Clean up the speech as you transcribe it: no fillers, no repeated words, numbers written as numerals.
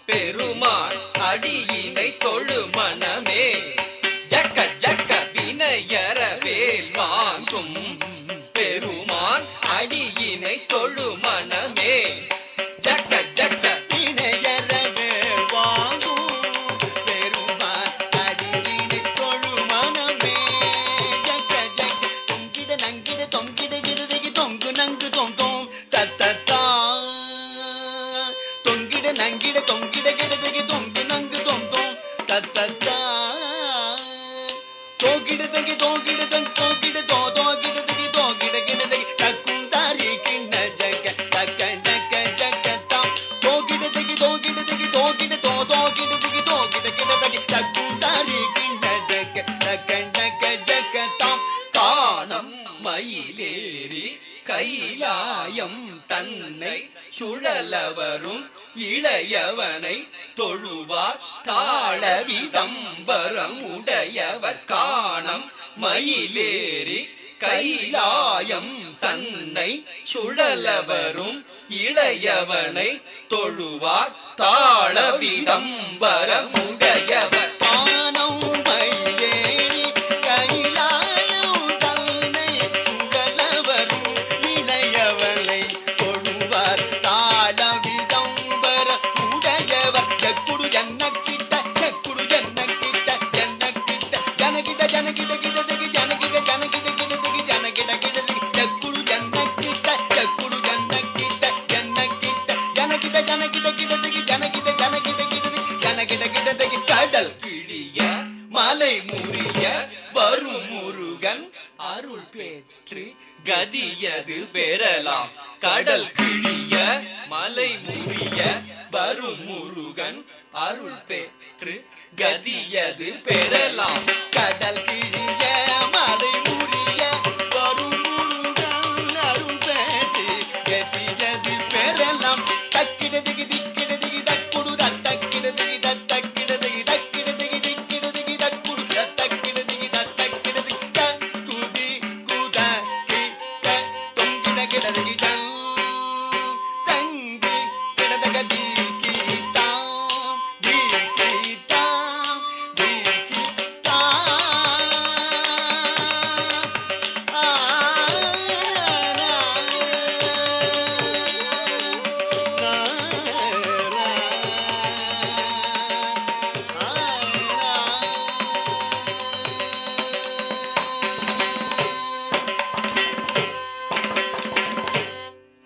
பெருமான் அடியினை தொழு மனமே ஜக்க ஜக்க வினையற வேல் வாங்கும் பெருமான் அடியினை தொழு மனமே ஜக்க ஜக்க வினையற வேல் வாங்கும் பெருமான் அடியினை தொழு மனமே ஜக்க ஜக்க தொங்கிட நங்கிட தொங்கிட கிருதகி தொங்கு நங்கு தொங்கும் தத்தத்தா தொங்கிட நங்கிட தொங்கிட கிருதகி தொங்கு நங்கு தொங்கும் தத்தத்தா தோகிட தங்கி தோகிட தங்கி தோகிட தோ தோகிட தங்கி தோகிட கிடதகி தக்கும் தாரி கிண்ண ஜக்க தக்க ஜக்க ஜக்க தாம் தோகிட தங்கி தோகிட தங்கி தோகிட தோ தோகிட தங்கி தோகிட கிடதகி தக்கும் தாரி கிண்ண ஜக்க தக்க ஜக்க ஜக்க தாம் காணம் மயிலேறி கைலாயம் தன்னை சுழலவரும் இளையவனை தொழுவார் தாழ விதம்பரம் உடையவர் காணம் மயிலேறி கைலாயம் தன்னை சுழலவரும் இளையவனை தொழுவார் தாழ விதம்பரம் உடையவர் காணம் மயிலேறி கைலாயம் தன்னை சுழலவரும் இளையவனை தொழுவார் தாழ விதம்பரம் உடையவர் ஜக்குடு ஜன்னக்கிட்ட ஜக்குடு ஜன்னக்கிட்ட ஜன்னக்கிட்ட ஜனகிட ஜனகிட கிடதகி ஜனகிட ஜனகிட கிடதகி ஜனகிட கிடதகி ஜக்குடு ஜன்னக்கிட்ட ஜக்குடு ஜன்னக்கிட்ட ஜன்னக்கிட்ட ஜனகிட ஜனகிட கிடதகி ஜனகிட ஜனகிட கிடதகி ஜனகிட கிடதகி கடல் கிழிய மலை முறிய வரும் முருகன் அருள் பெற்று கதியது பெறலாம் கடல் கிழிய மலை முறிய வரும் முருகன் அருள் பெற்று கதியது பெறலாம் கடல் கிழிய